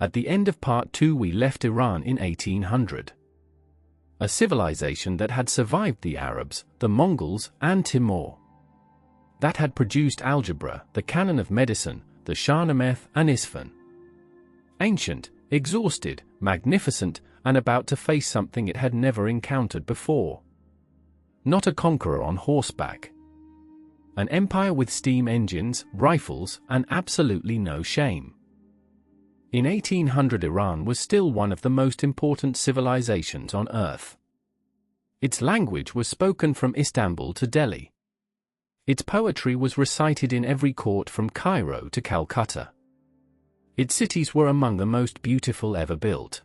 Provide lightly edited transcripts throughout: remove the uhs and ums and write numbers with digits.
At the end of part 2 we left Iran in 1800. A civilization that had survived the Arabs, the Mongols, and Timur. That had produced algebra, the canon of medicine, the Shahnameh and Isfahan. Ancient, exhausted, magnificent, and about to face something it had never encountered before. Not a conqueror on horseback. An empire with steam engines, rifles, and absolutely no shame. In 1800 Iran was still one of the most important civilizations on earth. Its language was spoken from Istanbul to Delhi. Its poetry was recited in every court from Cairo to Calcutta. Its cities were among the most beautiful ever built.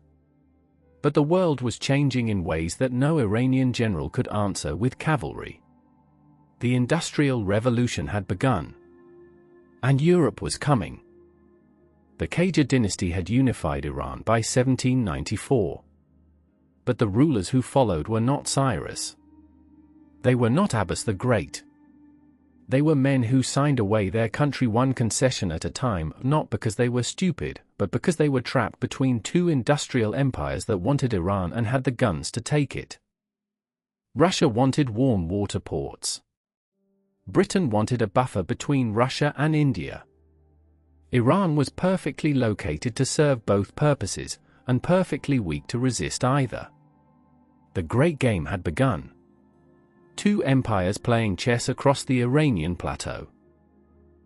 But the world was changing in ways that no Iranian general could answer with cavalry. The Industrial Revolution had begun. And Europe was coming. The Qajar dynasty had unified Iran by 1794. But the rulers who followed were not Cyrus. They were not Abbas the Great. They were men who signed away their country one concession at a time, not because they were stupid, but because they were trapped between two industrial empires that wanted Iran and had the guns to take it. Russia wanted warm water ports. Britain wanted a buffer between Russia and India. Iran was perfectly located to serve both purposes, and perfectly weak to resist either. The great game had begun. Two empires playing chess across the Iranian plateau.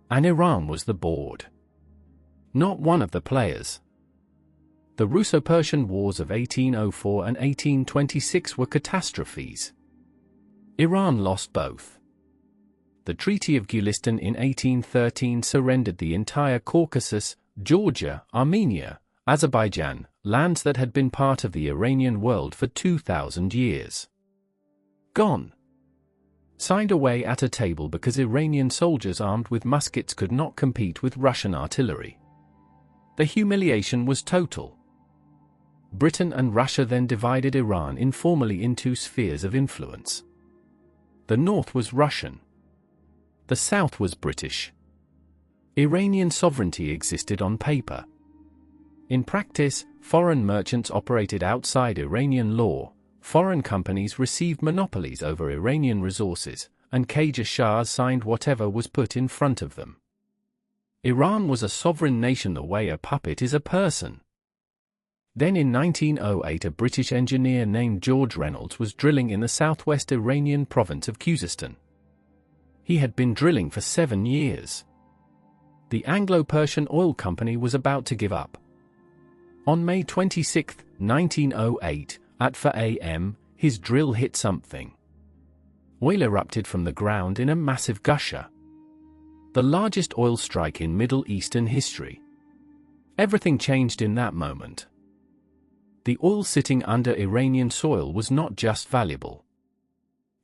And Iran was the board. Not one of the players. The Russo-Persian Wars of 1804 and 1826 were catastrophes. Iran lost both. The Treaty of Gulistan in 1813 surrendered the entire Caucasus, Georgia, Armenia, Azerbaijan, lands that had been part of the Iranian world for 2,000 years. Gone. Signed away at a table because Iranian soldiers armed with muskets could not compete with Russian artillery. The humiliation was total. Britain and Russia then divided Iran informally into spheres of influence. The north was Russian. The south was British. Iranian sovereignty existed on paper. In practice, foreign merchants operated outside Iranian law, foreign companies received monopolies over Iranian resources, and Qajar Shahs signed whatever was put in front of them. Iran was a sovereign nation the way a puppet is a person. Then in 1908 a British engineer named George Reynolds was drilling in the southwest Iranian province of Khuzestan. He had been drilling for 7 years. The Anglo-Persian Oil Company was about to give up. On May 26, 1908, at 4 a.m., his drill hit something. Oil erupted from the ground in a massive gusher. The largest oil strike in Middle Eastern history. Everything changed in that moment. The oil sitting under Iranian soil was not just valuable.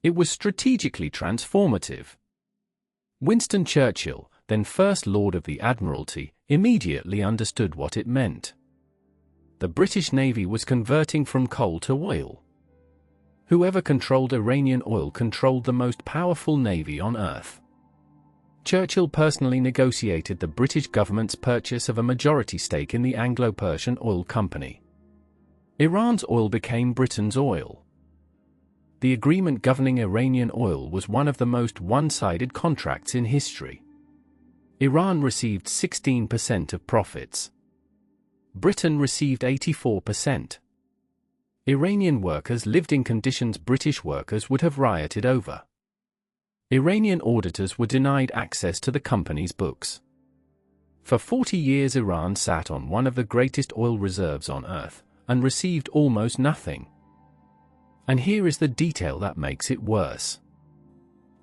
It was strategically transformative. Winston Churchill, then First Lord of the Admiralty, immediately understood what it meant. The British Navy was converting from coal to oil. Whoever controlled Iranian oil controlled the most powerful navy on earth. Churchill personally negotiated the British government's purchase of a majority stake in the Anglo-Persian Oil Company. Iran's oil became Britain's oil. The agreement governing Iranian oil was one of the most one-sided contracts in history. Iran received 16% of profits. Britain received 84%. Iranian workers lived in conditions British workers would have rioted over. Iranian auditors were denied access to the company's books. For 40 years Iran sat on one of the greatest oil reserves on earth, and received almost nothing. And here is the detail that makes it worse.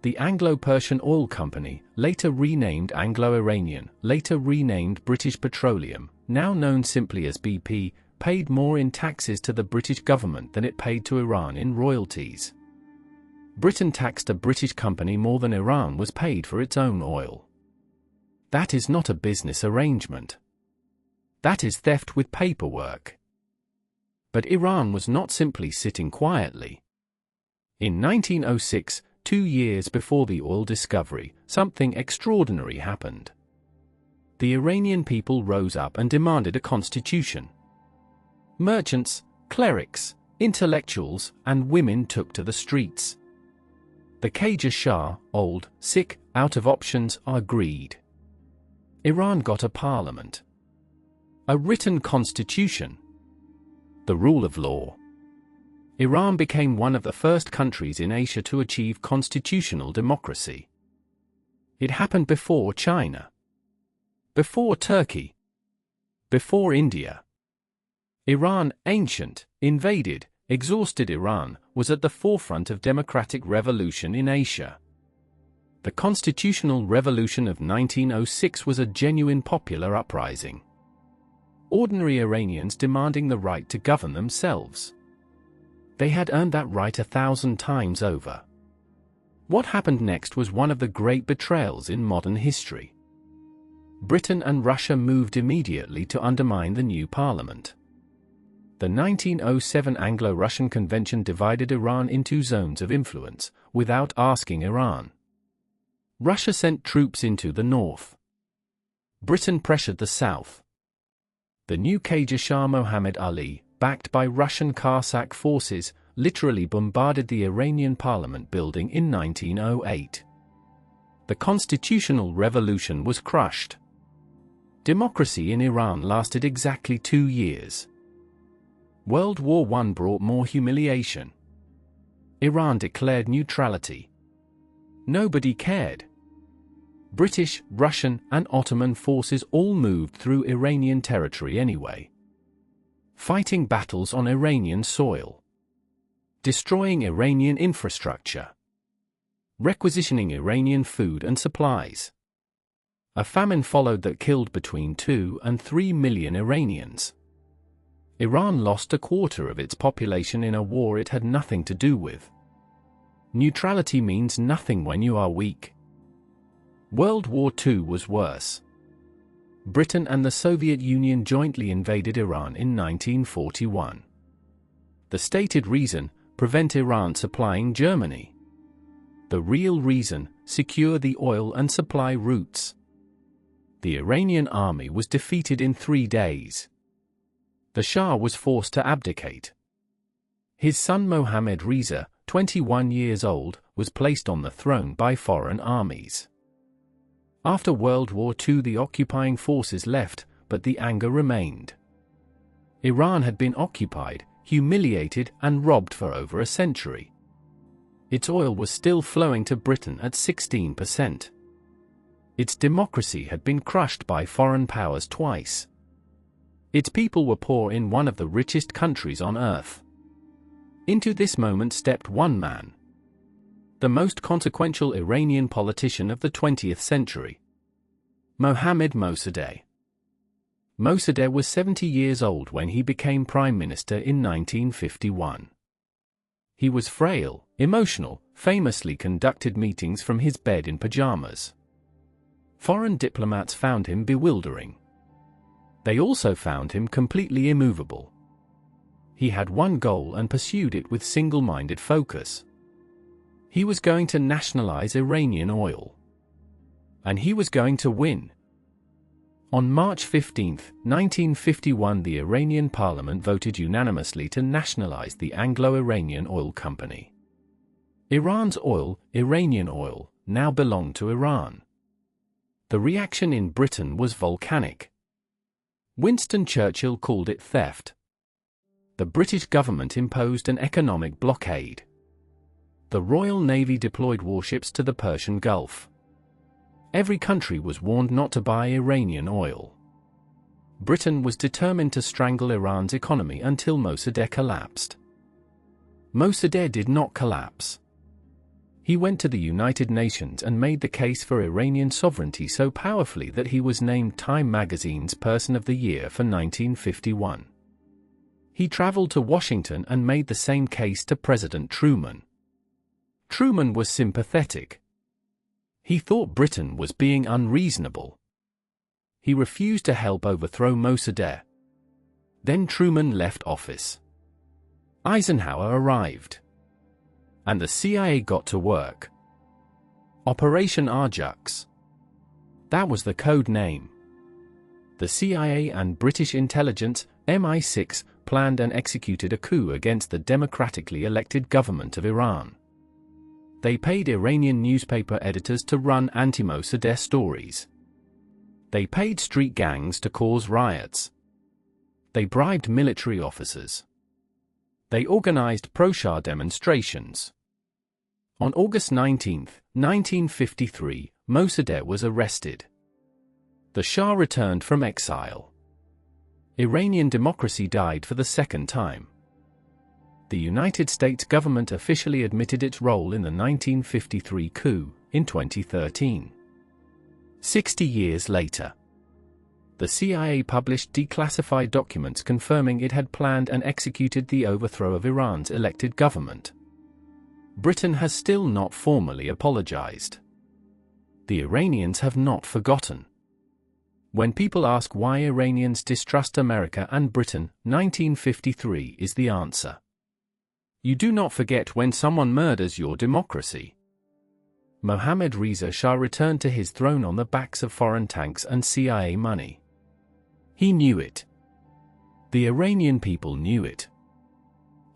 The Anglo-Persian Oil Company, later renamed Anglo-Iranian, later renamed British Petroleum, now known simply as BP, paid more in taxes to the British government than it paid to Iran in royalties. Britain taxed a British company more than Iran was paid for its own oil. That is not a business arrangement. That is theft with paperwork. But Iran was not simply sitting quietly. In 1906, 2 years before the oil discovery, something extraordinary happened. the Iranian people rose up and demanded a constitution. Merchants, clerics, intellectuals, and women took to the streets. The Qajar Shah, old, sick, out of options, agreed. Iran got a parliament, a written constitution, the rule of law. Iran became one of the first countries in Asia to achieve constitutional democracy. It happened before China, before Turkey, before India. Iran, ancient, invaded, exhausted Iran, was at the forefront of democratic revolution in Asia. The constitutional revolution of 1906 was a genuine popular uprising. Ordinary Iranians demanding the right to govern themselves. They had earned that right 1,000 times over. What happened next was one of the great betrayals in modern history. Britain and Russia moved immediately to undermine the new parliament. The 1907 Anglo-Russian Convention divided Iran into zones of influence, without asking Iran. Russia sent troops into the north. Britain pressured the south. The new Qajar Shah Mohammad Ali, backed by Russian Cossack forces, literally bombarded the Iranian parliament building in 1908. The constitutional revolution was crushed. Democracy in Iran lasted exactly 2 years. World War I brought more humiliation. Iran declared neutrality. Nobody cared. British, Russian, and Ottoman forces all moved through Iranian territory anyway. Fighting battles on Iranian soil. Destroying Iranian infrastructure. Requisitioning Iranian food and supplies. A famine followed that killed between 2 and 3 million Iranians. Iran lost 1/4 of its population in a war it had nothing to do with. Neutrality means nothing when you are weak. World War II was worse. Britain and the Soviet Union jointly invaded Iran in 1941. The stated reason, prevent Iran supplying Germany. The real reason, secure the oil and supply routes. The Iranian army was defeated in 3 days. The Shah was forced to abdicate. His son Mohammad Reza, 21 years old, was placed on the throne by foreign armies. After World War II, the occupying forces left, but the anger remained. Iran had been occupied, humiliated, and robbed for over a century. Its oil was still flowing to Britain at 16%. Its democracy had been crushed by foreign powers twice. Its people were poor in one of the richest countries on earth. Into this moment stepped one man, the most consequential Iranian politician of the 20th century. Mohammad Mosaddegh. Mosaddegh was 70 years old when he became prime minister in 1951. He was frail, emotional, famously conducted meetings from his bed in pajamas. Foreign diplomats found him bewildering. They also found him completely immovable. He had one goal and pursued it with single-minded focus. He was going to nationalize Iranian oil. And he was going to win. On March 15, 1951, the Iranian parliament voted unanimously to nationalize the Anglo-Iranian Oil Company. Iran's oil, Iranian oil, now belonged to Iran. The reaction in Britain was volcanic. Winston Churchill called it theft. The British government imposed an economic blockade. The Royal Navy deployed warships to the Persian Gulf. Every country was warned not to buy Iranian oil. Britain was determined to strangle Iran's economy until Mosaddegh collapsed. Mosaddegh did not collapse. He went to the United Nations and made the case for Iranian sovereignty so powerfully that he was named Time magazine's Person of the Year for 1951. He traveled to Washington and made the same case to President Truman. Truman was sympathetic. He thought Britain was being unreasonable. He refused to help overthrow Mosaddegh. Then Truman left office. Eisenhower arrived. And the CIA got to work. Operation Ajax. That was the code name. The CIA and British intelligence, MI6, planned and executed a coup against the democratically elected government of Iran. They paid Iranian newspaper editors to run anti-Mosaddegh stories. They paid street gangs to cause riots. They bribed military officers. They organized pro-Shah demonstrations. On August 19, 1953, Mosaddegh was arrested. The Shah returned from exile. Iranian democracy died for the second time. The United States government officially admitted its role in the 1953 coup in 2013. 60 years later, the CIA published declassified documents confirming it had planned and executed the overthrow of Iran's elected government. Britain has still not formally apologized. The Iranians have not forgotten. When people ask why Iranians distrust America and Britain, 1953 is the answer. You do not forget when someone murders your democracy. Mohammad Reza Shah returned to his throne on the backs of foreign tanks and CIA money. He knew it. The Iranian people knew it.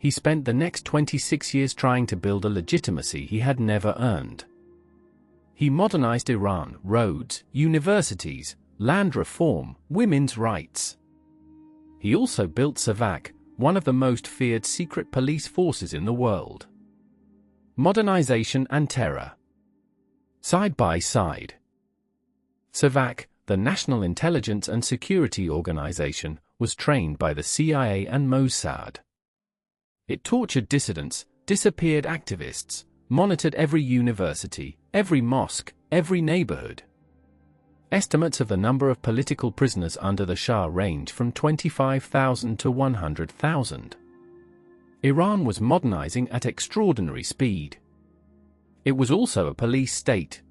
He spent the next 26 years trying to build a legitimacy he had never earned. He modernized Iran, roads, universities, land reform, women's rights. He also built CIVILISATION, one of the most feared secret police forces in the world. Modernization and terror. Side by side. CIVILISATION, the National Intelligence and Security Organization, was trained by the CIA and Mossad. It tortured dissidents, disappeared activists, monitored every university, every mosque, every neighborhood. Estimates of the number of political prisoners under the Shah range from 25,000 to 100,000. Iran was modernizing at extraordinary speed. It was also a police state.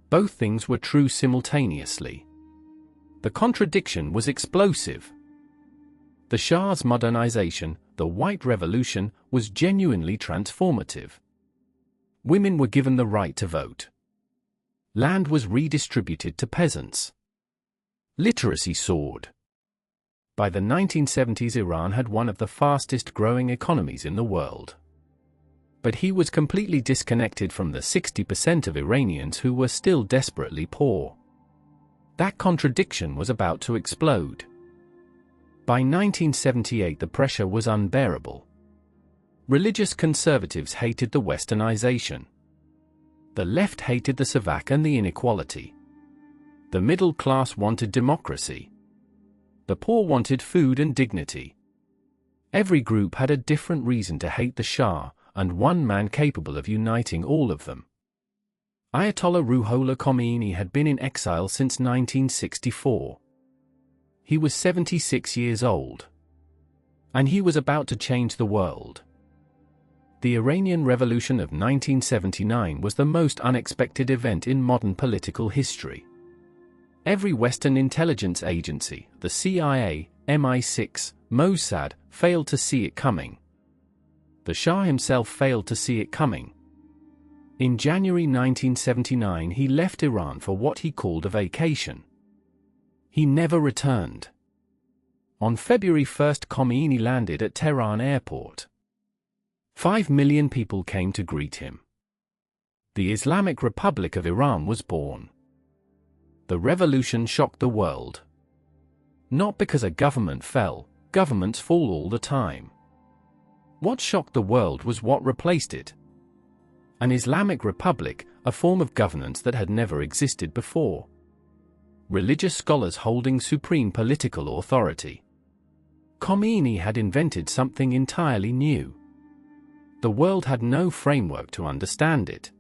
Both things were true simultaneously. The contradiction was explosive. The Shah's modernization, the White Revolution, was genuinely transformative. Women were given the right to vote. Land was redistributed to peasants. Literacy soared. By the 1970s, Iran had one of the fastest growing economies in the world. But he was completely disconnected from the 60% of Iranians who were still desperately poor. That contradiction was about to explode. By 1978, the pressure was unbearable. Religious conservatives hated the westernization. The left hated the CIVILISATION and the inequality. The middle class wanted democracy. The poor wanted food and dignity. Every group had a different reason to hate the Shah, and one man capable of uniting all of them. Ayatollah Ruhollah Khomeini had been in exile since 1964. He was 76 years old. And he was about to change the world. The Iranian Revolution of 1979 was the most unexpected event in modern political history. Every Western intelligence agency, the CIA, MI6, Mossad, failed to see it coming. The Shah himself failed to see it coming. In January 1979, he left Iran for what he called a vacation. He never returned. On February 1, Khomeini landed at Tehran airport. 5 million people came to greet him. The Islamic Republic of Iran was born. The revolution shocked the world. Not because a government fell, governments fall all the time. What shocked the world was what replaced it. An Islamic Republic, a form of governance that had never existed before. Religious scholars holding supreme political authority. Khomeini had invented something entirely new. The world had no framework to understand it.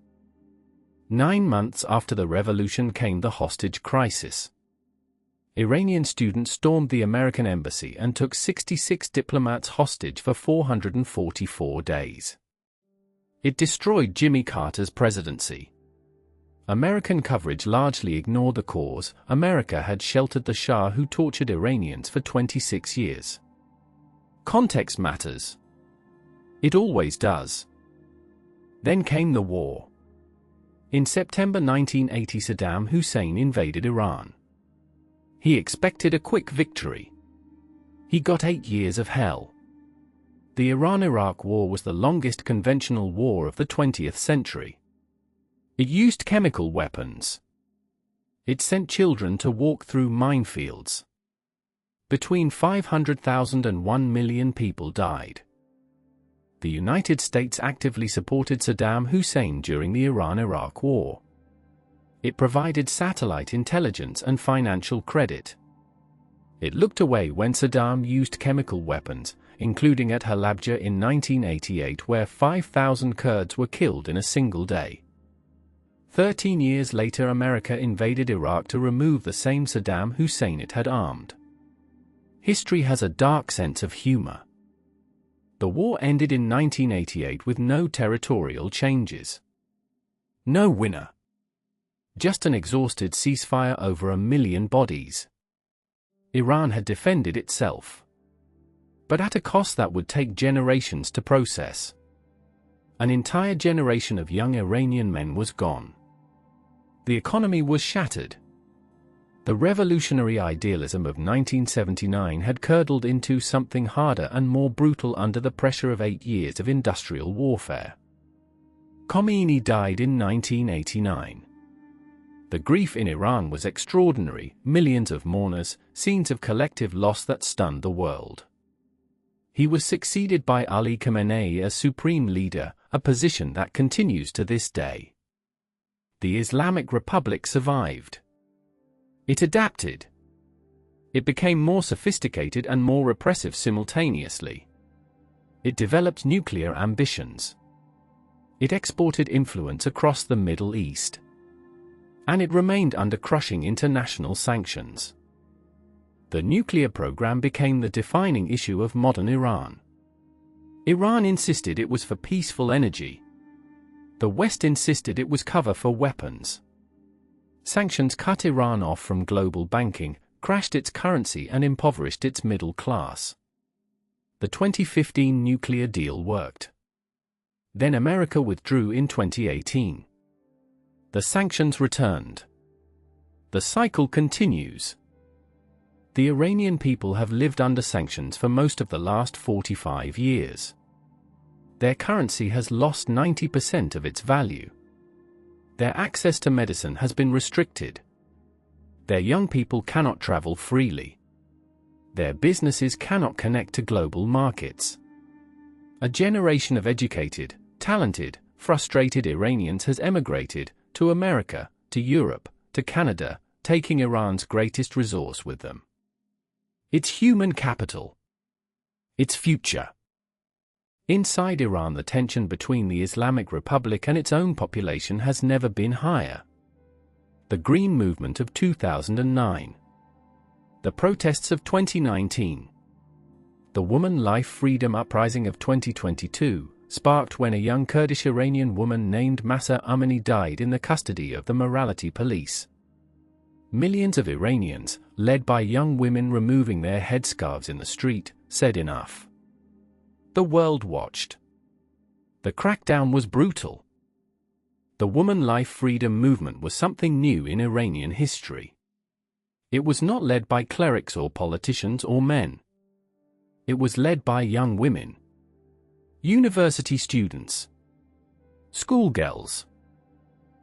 9 months after the revolution came the hostage crisis. Iranian students stormed the American embassy and took 66 diplomats hostage for 444 days. It destroyed Jimmy Carter's presidency. American coverage largely ignored the cause. America had sheltered the Shah, who tortured Iranians for 26 years. Context matters. It always does. Then came the war. In September 1980, Saddam Hussein invaded Iran. He expected a quick victory. He got 8 years of hell. The Iran-Iraq War was the longest conventional war of the 20th century. It used chemical weapons. It sent children to walk through minefields. Between 500,000 and 1 million people died. The United States actively supported Saddam Hussein during the Iran-Iraq War. It provided satellite intelligence and financial credit. It looked away when Saddam used chemical weapons, including at Halabja in 1988, where 5,000 Kurds were killed in a single day. 13 years later, America invaded Iraq to remove the same Saddam Hussein it had armed. History has a dark sense of humor. The war ended in 1988 with no territorial changes. No winner. Just an exhausted ceasefire over 1 million bodies. Iran had defended itself, but at a cost that would take generations to process. An entire generation of young Iranian men was gone. The economy was shattered. The revolutionary idealism of 1979 had curdled into something harder and more brutal under the pressure of 8 years of industrial warfare. Khomeini died in 1989. The grief in Iran was extraordinary, millions of mourners, scenes of collective loss that stunned the world. He was succeeded by Ali Khamenei as supreme leader, a position that continues to this day. The Islamic Republic survived. It adapted. It became more sophisticated and more repressive simultaneously. It developed nuclear ambitions. It exported influence across the Middle East. And it remained under crushing international sanctions. The nuclear program became the defining issue of modern Iran. Iran insisted it was for peaceful energy. The West insisted it was cover for weapons. Sanctions cut Iran off from global banking, crashed its currency and impoverished its middle class. The 2015 nuclear deal worked. Then America withdrew in 2018. The sanctions returned. The cycle continues. The Iranian people have lived under sanctions for most of the last 45 years. Their currency has lost 90% of its value. Their access to medicine has been restricted. Their young people cannot travel freely. Their businesses cannot connect to global markets. A generation of educated, talented, frustrated Iranians has emigrated to America, to Europe, to Canada, taking Iran's greatest resource with them. Its human capital. Its future. Inside Iran, the tension between the Islamic Republic and its own population has never been higher. The Green Movement of 2009. The protests of 2019. The Woman Life Freedom Uprising of 2022, sparked when a young Kurdish Iranian woman named Mahsa Amini died in the custody of the morality police. Millions of Iranians, led by young women removing their headscarves in the street, said enough. The world watched. The crackdown was brutal. The Woman Life Freedom movement was something new in Iranian history. It was not led by clerics or politicians or men. It was led by young women. University students. Schoolgirls.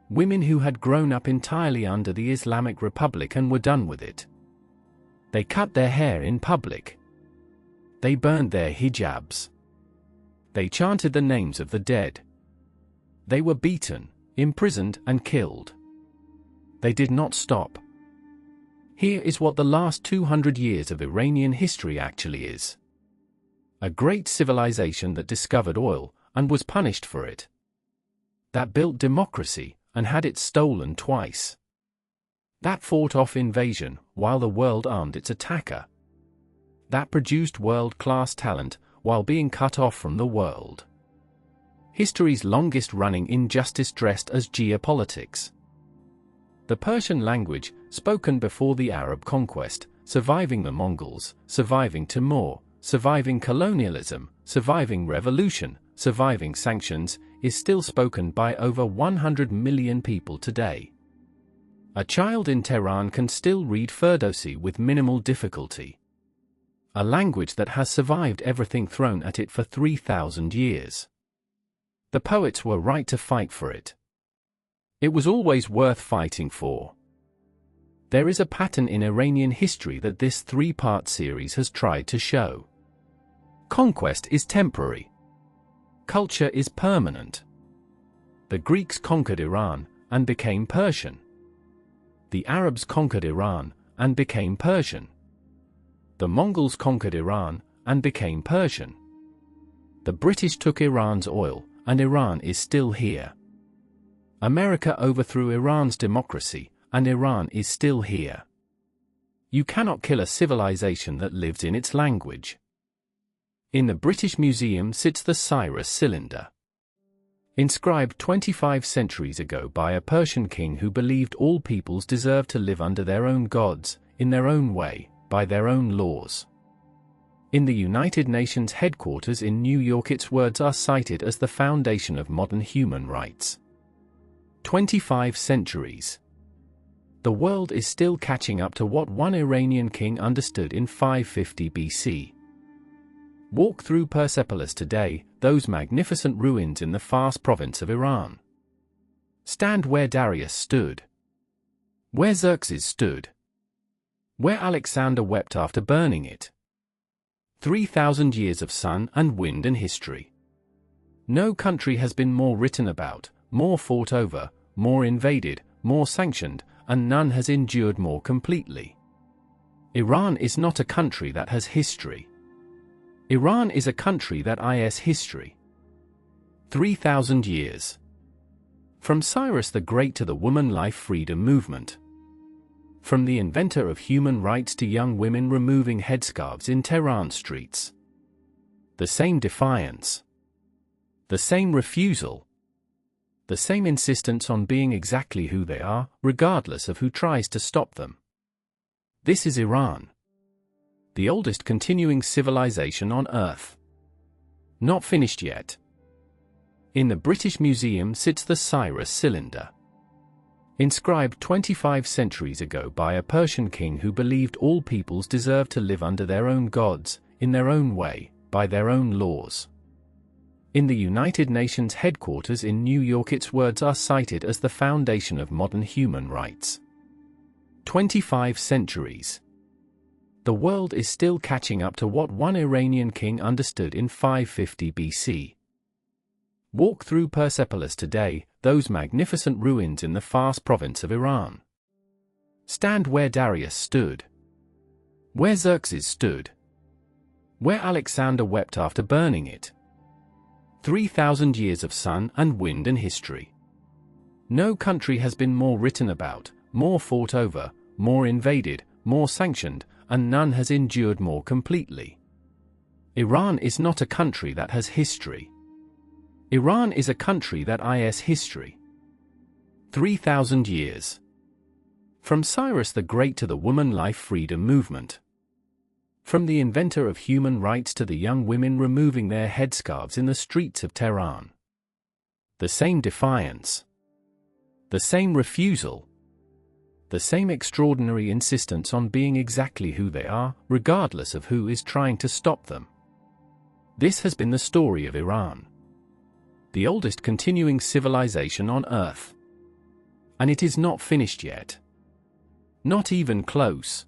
Women who had grown up entirely under the Islamic Republic and were done with it. They cut their hair in public. They burned their hijabs. They chanted the names of the dead. They were beaten, imprisoned, and killed. They did not stop. Here is what the last 200 years of Iranian history actually is. A great civilization that discovered oil, and was punished for it. That built democracy, and had it stolen twice. That fought off invasion, while the world armed its attacker. That produced world-class talent, while being cut off from the world. History's longest-running injustice dressed as geopolitics. The Persian language, spoken before the Arab conquest, surviving the Mongols, surviving Timur, surviving colonialism, surviving revolution, surviving sanctions, is still spoken by over 100 million people today. A child in Tehran can still read Ferdowsi with minimal difficulty. A language that has survived everything thrown at it for 3,000 years. The poets were right to fight for it. It was always worth fighting for. There is a pattern in Iranian history that this three-part series has tried to show. Conquest is temporary. Culture is permanent. The Greeks conquered Iran and became Persian. The Arabs conquered Iran and became Persian. The Mongols conquered Iran and became Persian. The British took Iran's oil, and Iran is still here. America overthrew Iran's democracy, and Iran is still here. You cannot kill a civilization that lives in its language. In the British Museum sits the Cyrus cylinder. Inscribed 25 centuries ago by a Persian king who believed all peoples deserve to live under their own gods, in their own way, by their own laws. In the United Nations headquarters in New York, its words are cited as the foundation of modern human rights. 25 centuries. The world is still catching up to what one Iranian king understood in 550 BC. Walk through Persepolis today, those magnificent ruins in the Fars province of Iran. Stand where Darius stood. Where Xerxes stood. Where Alexander wept after burning it. 3,000 years of sun and wind and history. No country has been more written about, more fought over, more invaded, more sanctioned, and none has endured more completely. Iran is not a country that has history. Iran is a country that is history. 3,000 years. From Cyrus the Great to the woman life freedom movement. From the inventor of human rights to young women removing headscarves in Tehran streets. The same defiance. The same refusal. The same insistence on being exactly who they are, regardless of who tries to stop them. This is Iran. The oldest continuing civilization on Earth. Not finished yet. In the British Museum sits the Cyrus cylinder. Inscribed 25 centuries ago by a Persian king who believed all peoples deserve to live under their own gods, in their own way, by their own laws. In the United Nations headquarters in New York, its words are cited as the foundation of modern human rights. 25 centuries. The world is still catching up to what one Iranian king understood in 550 BC. Walk through Persepolis today, those magnificent ruins in the Fars province of Iran. Stand where Darius stood. Where Xerxes stood. Where Alexander wept after burning it. 3,000 years of sun and wind and history. No country has been more written about, more fought over, more invaded, more sanctioned, and none has endured more completely. Iran is not a country that has history. Iran is a country that is history. 3,000 years. From Cyrus the Great to the woman life freedom movement. From the inventor of human rights to the young women removing their headscarves in the streets of Tehran. The same defiance. The same refusal. The same extraordinary insistence on being exactly who they are, regardless of who is trying to stop them. This has been the story of Iran. The oldest continuing civilization on Earth. And it is not finished yet. Not even close.